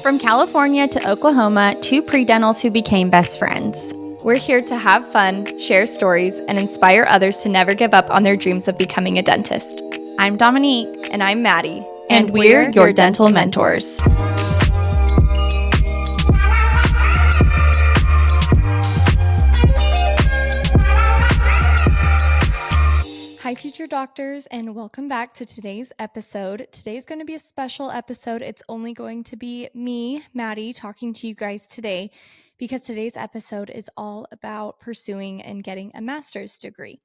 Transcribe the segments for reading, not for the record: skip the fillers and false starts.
From California to Oklahoma, two pre-dentals who became best friends. We're here to have fun, share stories, and inspire others to never give up on their dreams of becoming a dentist. I'm Dominique. And I'm Maddie. And we're your dental mentors. Hi, future doctors, and welcome back to today's episode. Today's going to be a special episode. It's only going to be me, Maddie, talking to you guys today because today's episode is all about pursuing and getting a master's degree.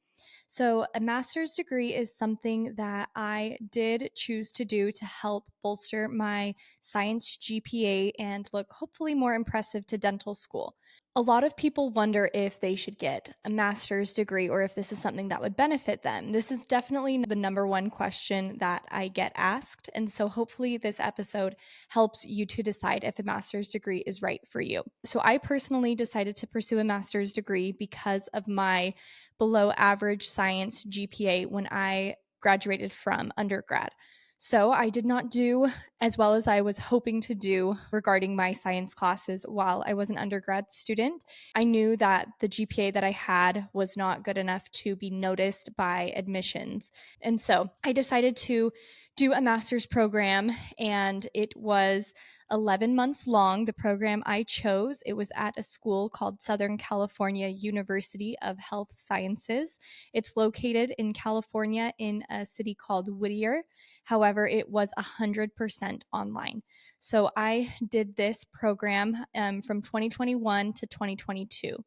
So a master's degree is something that I did choose to do to help bolster my science GPA and look hopefully more impressive to dental school. A lot of people wonder if they should get a master's degree or if this is something that would benefit them. This is definitely the number one question that I get asked. And so hopefully this episode helps you to decide if a master's degree is right for you. So I personally decided to pursue a master's degree because of my below average science GPA when I graduated from undergrad. So I did not do as well as I was hoping to do regarding my science classes while I was an undergrad student. I knew that the GPA that I had was not good enough to be noticed by admissions. And so I decided to do a master's program, and it was 11 months long. The program I chose, it was at a school called Southern California University of Health Sciences. It's located in California in a city called Whittier. However, it was 100% online. So I did this program from 2021 to 2022.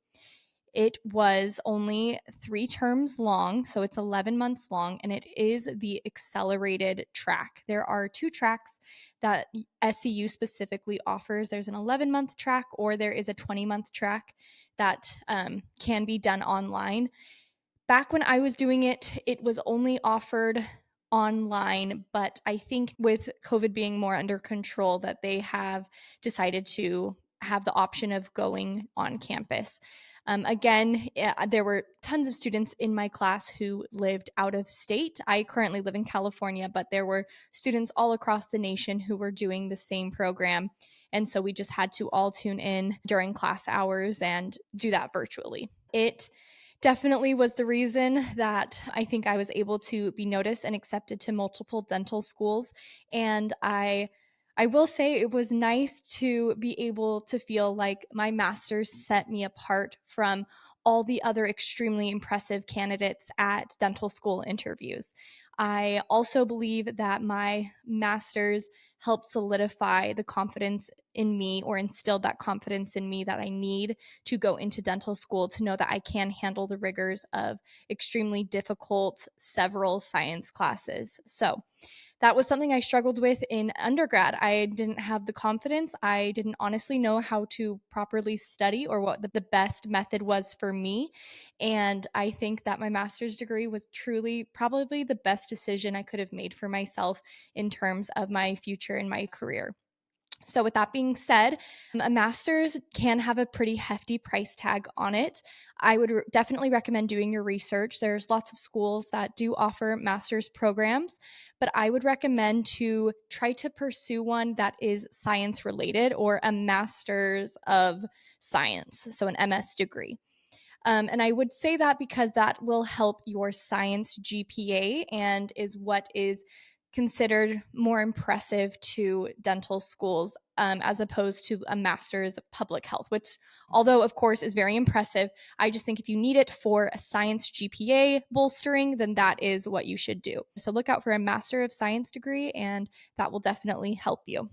It was only 3 terms long, so it's 11 months long, and it is the accelerated track. There are 2 tracks that SCU specifically offers. There's an 11-month track, or there is a 20-month track that can be done online. Back when I was doing it, it was only offered online, but I think with COVID being more under control that they have decided to have the option of going on campus. Again, there were tons of students in my class who lived out of state. I currently live in California, but there were students all across the nation who were doing the same program. And so we just had to all tune in during class hours and do that virtually. It definitely was the reason that I think I was able to be noticed and accepted to multiple dental schools. And I will say it was nice to be able to feel like my master's set me apart from all the other extremely impressive candidates at dental school interviews. I also believe that my master's helped solidify the confidence in me, or instilled that confidence in me that I need to go into dental school, to know that I can handle the rigors of extremely difficult several science classes. So that was something I struggled with in undergrad. I didn't have the confidence. I didn't honestly know how to properly study or what the best method was for me. And I think that my master's degree was truly probably the best decision I could have made for myself in terms of my future and my career. So with that being said, a master's can have a pretty hefty price tag on it. I would definitely recommend doing your research. There's lots of schools that do offer master's programs, but I would recommend to try to pursue one that is science related, or a master's of science, so an MS degree. And I would say that because that will help your science GPA and is what is considered more impressive to dental schools, as opposed to a master's of public health, which, although of course is very impressive, I just think if you need it for a science GPA bolstering, then that is what you should do. So look out for a master of science degree, and that will definitely help you.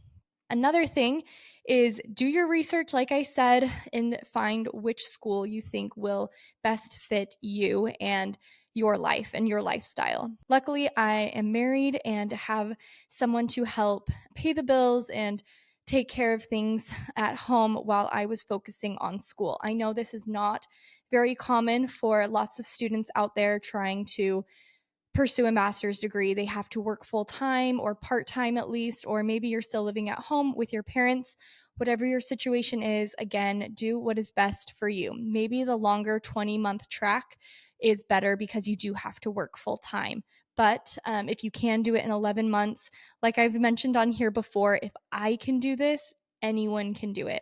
Another thing is do your research, like I said, and find which school you think will best fit you and your life and your lifestyle. Luckily, I am married and have someone to help pay the bills and take care of things at home while I was focusing on school. I know this is not very common for lots of students out there trying to pursue a master's degree. They have to work full time or part time at least, or maybe you're still living at home with your parents. Whatever your situation is, again, do what is best for you. Maybe the longer 20-month track is better because you do have to work full time. But if you can do it in 11 months, like I've mentioned on here before, if I can do this anyone can do it.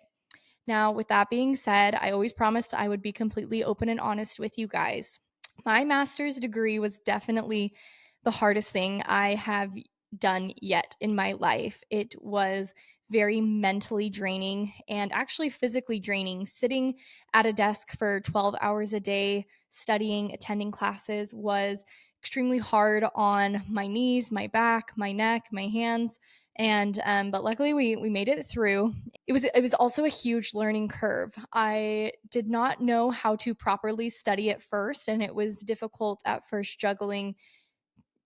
Now, with that being said, I always promised I would be completely open and honest with you guys. My master's degree was definitely the hardest thing I have done yet in my life. It was very mentally draining and actually physically draining. Sitting at a desk for 12 hours a day, studying, attending classes was extremely hard on my knees, my back, my neck, my hands. And but luckily we made it through. It was also a huge learning curve. I did not know how to properly study at first, and it was difficult at first juggling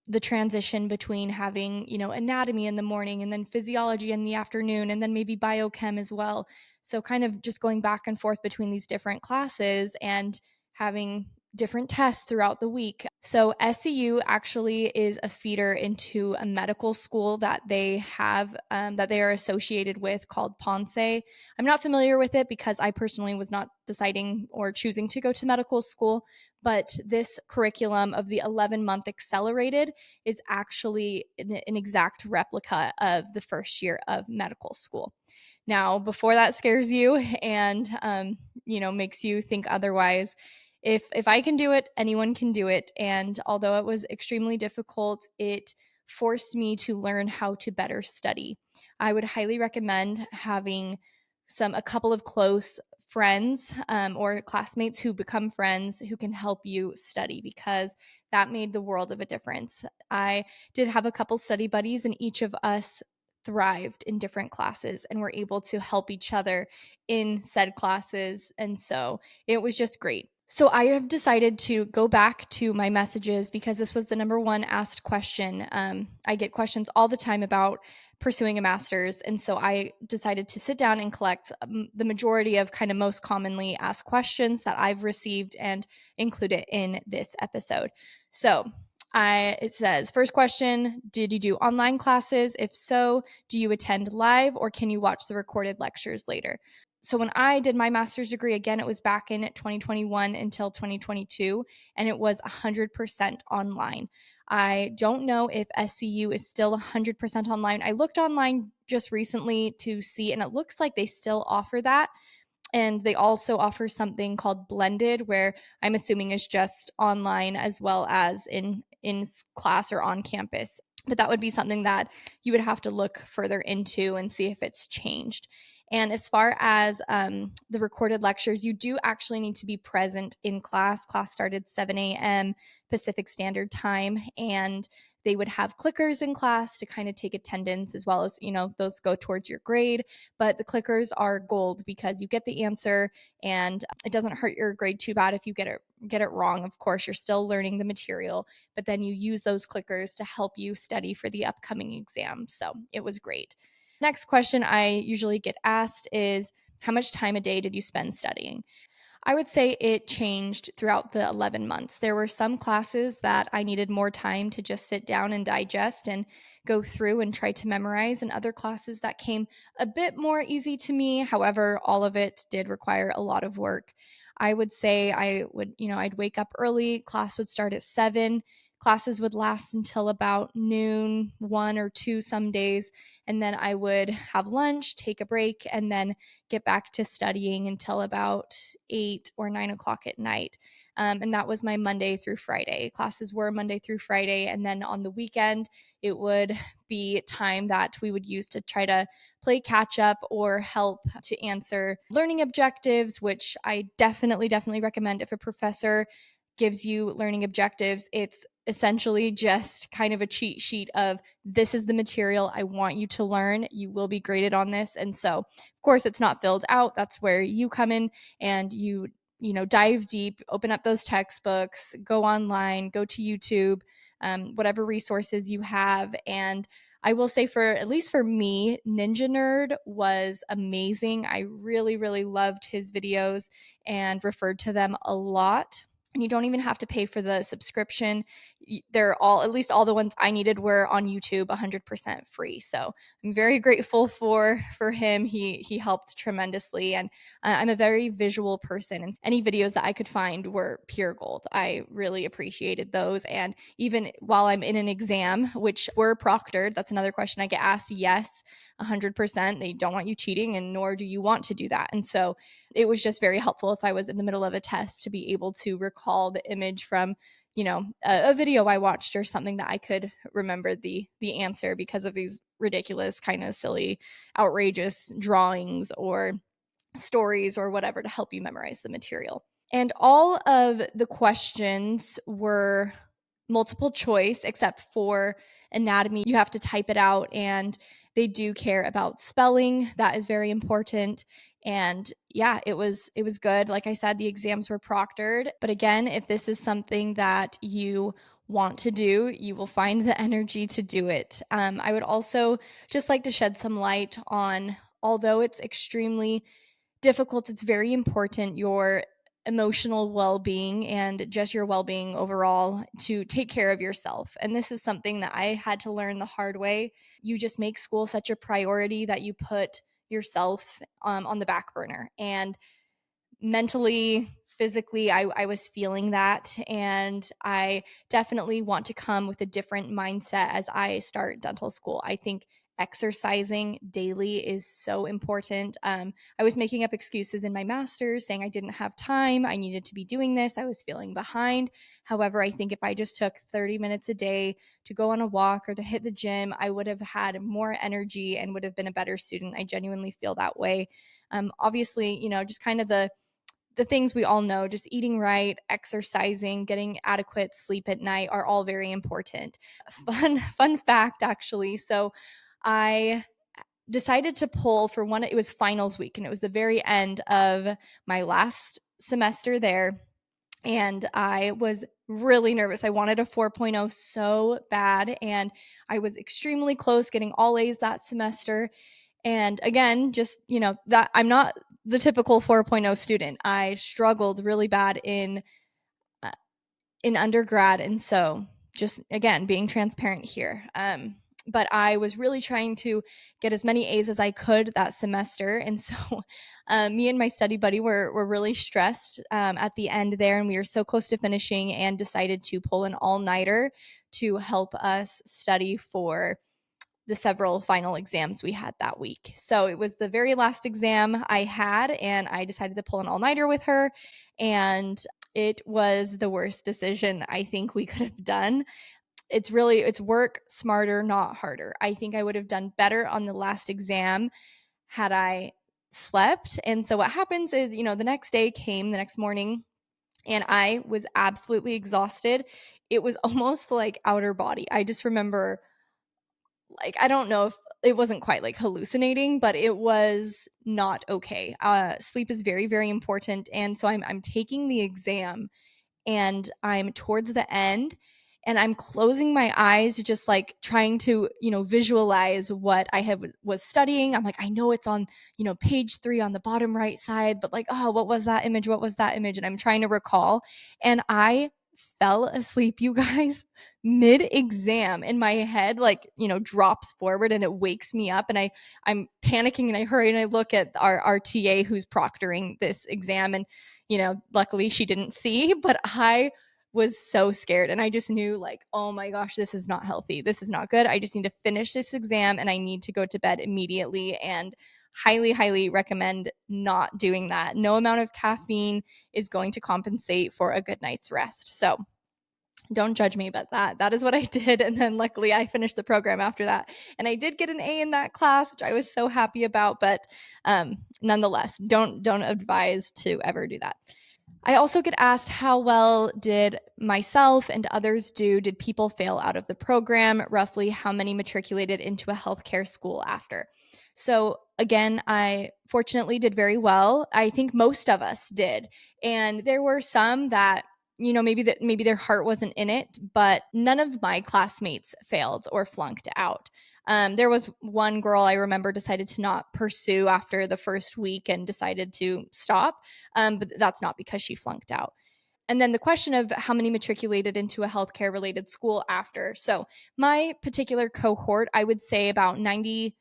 the transition between having, anatomy in the morning and then physiology in the afternoon and then maybe biochem as well. So kind of just going back and forth between these different classes and having different tests throughout the week. So SEU actually is a feeder into a medical school that they have that they are associated with called Ponce. I'm not familiar with it because I personally was not deciding or choosing to go to medical school, but this curriculum of the 11-month accelerated is actually an exact replica of the first year of medical school. Now, before that scares you and makes you think otherwise, if I can do it, anyone can do it. And although it was extremely difficult, it forced me to learn how to better study. I would highly recommend having a couple of close friends or classmates who become friends who can help you study, because that made the world of a difference. I did have a couple study buddies, and each of us thrived in different classes and were able to help each other in said classes. And so it was just great. So I have decided to go back to my messages because this was the number one asked question. I get questions all the time about pursuing a master's. And so I decided to sit down and collect the majority of kind of most commonly asked questions that I've received and include it in this episode. So it says, first question, did you do online classes? If so, do you attend live or can you watch the recorded lectures later? So when I did my master's degree, again, it was back in 2021 until 2022, and it was 100% online. I don't know if SCU is still 100% online. I looked online just recently to see, and it looks like they still offer that. And they also offer something called blended, where I'm assuming is just online as well as in class or on campus. But that would be something that you would have to look further into and see if it's changed. And as far as the recorded lectures, you do actually need to be present in class. Class started 7 a.m. Pacific Standard Time, and they would have clickers in class to kind of take attendance, as well as, those go towards your grade. But the clickers are gold because you get the answer and it doesn't hurt your grade too bad if you get it wrong. Of course, you're still learning the material, but then you use those clickers to help you study for the upcoming exam. So it was great. Next question I usually get asked is, how much time a day did you spend studying? I would say it changed throughout the 11 months. There were some classes that I needed more time to just sit down and digest and go through and try to memorize, and other classes that came a bit more easy to me. However, all of it did require a lot of work. I would say I'd wake up early, class would start at 7. Classes would last until about noon, 1 or 2 some days, and then I would have lunch, take a break, and then get back to studying until about 8 or 9 o'clock at night. And that was my Monday through Friday. Classes were Monday through Friday, and then on the weekend, it would be time that we would use to try to play catch up or help to answer learning objectives, which I definitely recommend. If a professor gives you learning objectives, it's essentially just kind of a cheat sheet of, this is the material I want you to learn. You will be graded on this. And so, of course, it's not filled out. That's where you come in and you dive deep, open up those textbooks, go online, go to YouTube, whatever resources you have. And I will say, at least for me, Ninja Nerd was amazing. I really loved his videos and referred to them a lot. And you don't even have to pay for the subscription. they're all, at least all the ones I needed, were on YouTube 100% free. So I'm very grateful for him. He helped tremendously, and I'm a very visual person, and any videos that I could find were pure gold. I really appreciated those. And even while I'm in an exam, which were proctored, that's another question I get asked. Yes, 100%. They don't want you cheating, and nor do you want to do that. And so it was just very helpful if I was in the middle of a test to be able to recall the image from a video I watched or something that I could remember the answer because of these ridiculous, kind of silly, outrageous drawings or stories or whatever to help you memorize the material. And all of the questions were multiple choice except for anatomy. You have to type it out, and they do care about spelling. That is very important. And yeah, it was good. Like I said, the exams were proctored. But again, if this is something that you want to do, you will find the energy to do it. I would also just like to shed some light on, although it's extremely difficult, it's very important your emotional well-being and just your well-being overall, to take care of yourself. And this is something that I had to learn the hard way. You just make school such a priority that you put yourself on the back burner. And mentally, physically, I was feeling that. And I definitely want to come with a different mindset as I start dental school. I think exercising daily is so important. I was making up excuses in my master's saying I didn't have time. I needed to be doing this. I was feeling behind. However, I think if I just took 30 minutes a day to go on a walk or to hit the gym, I would have had more energy and would have been a better student. I genuinely feel that way. Obviously, just kind of the things we all know, just eating right, exercising, getting adequate sleep at night are all very important. Fun fact, actually. So I decided to pull for one, it was finals week, and it was the very end of my last semester there. And I was really nervous. I wanted a 4.0 so bad, and I was extremely close getting all A's that semester. And again, just, that I'm not the typical 4.0 student. I struggled really bad uh, in undergrad. And so just, again, being transparent here. But I was really trying to get as many A's as I could that semester. And so me and my study buddy were really stressed at the end there. And we were so close to finishing and decided to pull an all-nighter to help us study for the several final exams we had that week. So it was the very last exam I had, and I decided to pull an all-nighter with her. And it was the worst decision I think we could have done. It's work smarter, not harder. I think I would have done better on the last exam had I slept. And so what happens is, the next day came, the next morning, and I was absolutely exhausted. It was almost like outer body. I just remember, like, I don't know if it wasn't quite like hallucinating, but it was not okay. Sleep is very, very important. And so I'm taking the exam, and I'm towards the end, and I'm closing my eyes, just like trying to, visualize what I was studying. I'm like, I know it's on, page 3 on the bottom right side, but like, oh, what was that image? What was that image? And I'm trying to recall. And I fell asleep, you guys, mid exam, and my head, like, drops forward, and it wakes me up, and I'm panicking, and I hurry and I look at our TA who's proctoring this exam, and luckily she didn't see, but I was so scared, and I just knew, like, oh my gosh, this is not healthy. This is not good. I just need to finish this exam, and I need to go to bed immediately. And highly, highly recommend not doing that. No amount of caffeine is going to compensate for a good night's rest. So don't judge me, but that is what I did. And then luckily I finished the program after that. And I did get an A in that class, which I was so happy about. But nonetheless, don't advise to ever do that. I also get asked, how well did myself and others do? Did people fail out of the program? Roughly how many matriculated into a healthcare school after? So again, I fortunately did very well. I think most of us did. And there were some that, maybe their heart wasn't in it, but none of my classmates failed or flunked out. There was one girl I remember decided to not pursue after the first week and decided to stop. But that's not because she flunked out. And then the question of how many matriculated into a healthcare related school after. So my particular cohort, I would say about 90%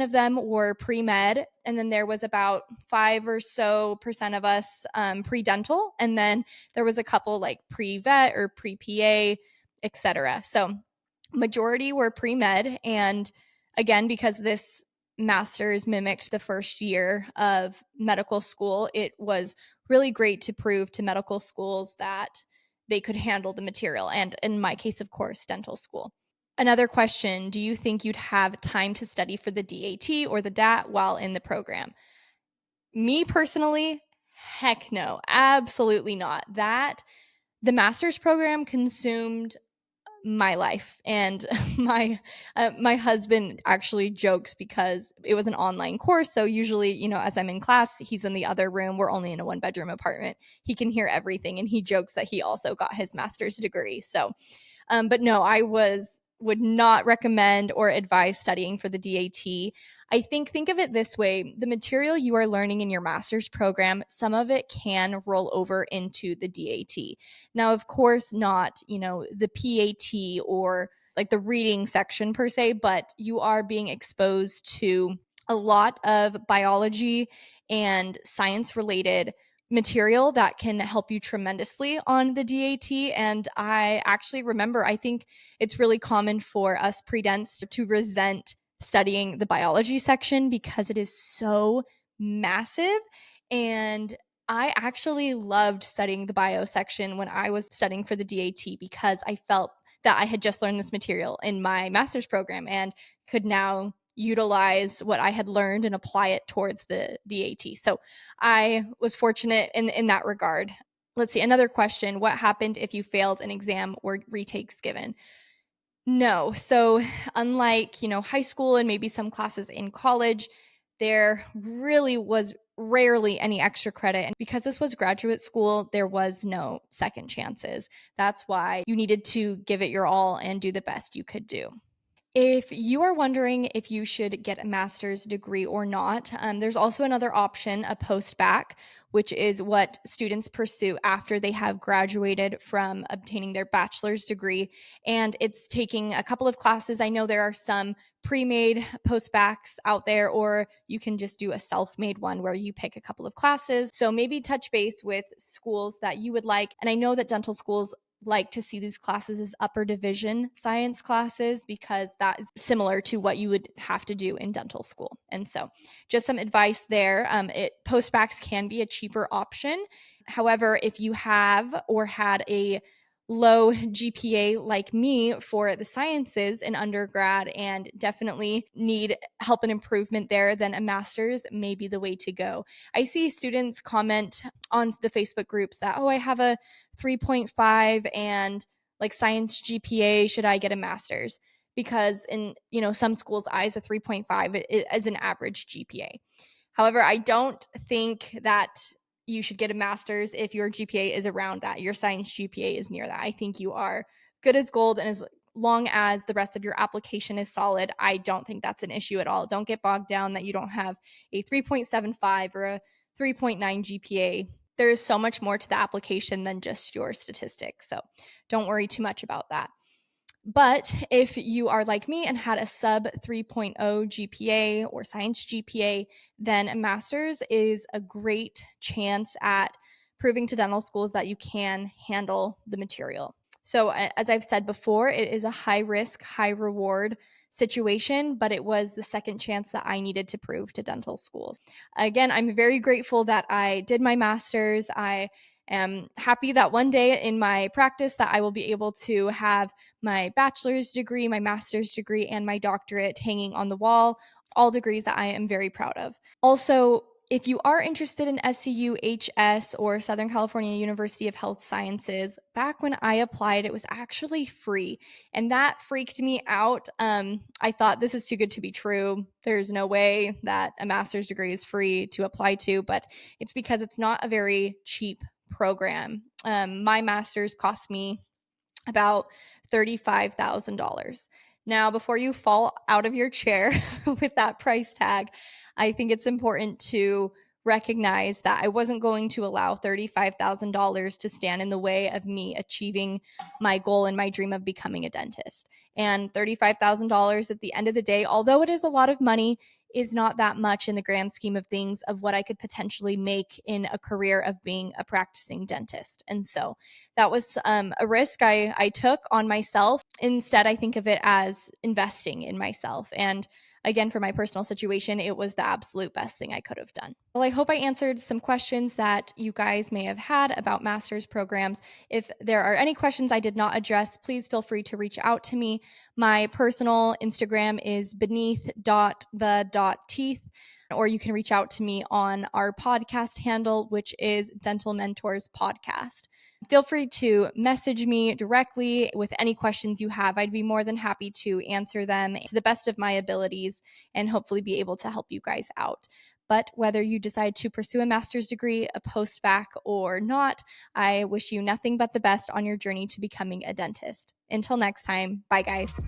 of them were pre-med, and then there was about 5 or so percent of us pre-dental, and then there was a couple like pre-vet or pre-PA, etc. So majority were pre-med, and again, because this master's mimicked the first year of medical school, it was really great to prove to medical schools that they could handle the material, and in my case, of course, dental school. Another question, do you think you'd have time to study for the DAT or the DAT while in the program? Me personally, heck no, absolutely not. The master's program consumed my life, and my husband actually jokes because it was an online course, so usually, as I'm in class, he's in the other room. We're only in a 1-bedroom apartment. He can hear everything, and he jokes that he also got his master's degree. So but no, would not recommend or advise studying for the DAT. I think of it this way: the material you are learning in your master's program, some of it can roll over into the DAT. Now, of course, not, the PAT or like the reading section per se, but you are being exposed to a lot of biology and science related material that can help you tremendously on the DAT. And I actually remember, I think it's really common for us pre-dents to resent studying the biology section because it is so massive. And I actually loved studying the bio section when I was studying for the DAT because I felt that I had just learned this material in my master's program and could now utilize what I had learned and apply it towards the DAT. So I was fortunate in that regard. Let's see, another question. What happened if you failed an exam or retakes given? No. So unlike, high school and maybe some classes in college, there really was rarely any extra credit. And because this was graduate school, there was no second chances. That's why you needed to give it your all and do the best you could do. If you are wondering if you should get a master's degree or not, there's also another option, a post-bac, which is what students pursue after they have graduated from obtaining their bachelor's degree. And it's taking a couple of classes. I know there are some pre-made post-bacs out there, or you can just do a self-made one where you pick a couple of classes. So maybe touch base with schools that you would like. And I know that dental schools like to see these classes as upper division science classes because that is similar to what you would have to do in dental school. And so just some advice there. Post-bacs can be a cheaper option. However, if you have or had a low GPA like me for the sciences in undergrad and definitely need help and improvement there, then a master's may be the way to go. I see students comment on the Facebook groups that, I have a 3.5 and like science GPA, should I get a master's? Because in, some schools' eyes, a 3.5 is an average GPA. However, I don't think that you should get a master's if your GPA is around that. Your science GPA is near that. I think you are good as gold, and as long as the rest of your application is solid, I don't think that's an issue at all. Don't get bogged down that you don't have a 3.75 or a 3.9 GPA. There is so much more to the application than just your statistics. So don't worry too much about that. But if you are like me and had a sub 3.0 GPA or science GPA, then a master's is a great chance at proving to dental schools that you can handle the material. So, as I've said before, it is a high risk, high reward situation, but it was the second chance that I needed to prove to dental schools. Again, I'm very grateful that I did my master's. I am happy that one day in my practice that I will be able to have my bachelor's degree, my master's degree, and my doctorate hanging on the wall, all degrees that I am very proud of. Also, if you are interested in SCUHS or Southern California University of Health Sciences, back when I applied, it was actually free. And that freaked me out. I thought, this is too good to be true. There's no way that a master's degree is free to apply to, but it's because it's not a very cheap program. My master's cost me about $35,000. Now, before you fall out of your chair with that price tag, I think it's important to recognize that I wasn't going to allow $35,000 to stand in the way of me achieving my goal and my dream of becoming a dentist. And $35,000 at the end of the day, although it is a lot of money, is not that much in the grand scheme of things of what I could potentially make in a career of being a practicing dentist. And so that was a risk I took on myself. Instead, I think of it as investing in myself. And again, for my personal situation, it was the absolute best thing I could have done. Well, I hope I answered some questions that you guys may have had about master's programs. If there are any questions I did not address, please feel free to reach out to me. My personal Instagram is beneath.the.teeth, or you can reach out to me on our podcast handle, which is Dental Mentors Podcast. Feel free to message me directly with any questions you have. I'd be more than happy to answer them to the best of my abilities and hopefully be able to help you guys out. But whether you decide to pursue a master's degree, a post-bac, or not, I wish you nothing but the best on your journey to becoming a dentist. Until next time, bye guys.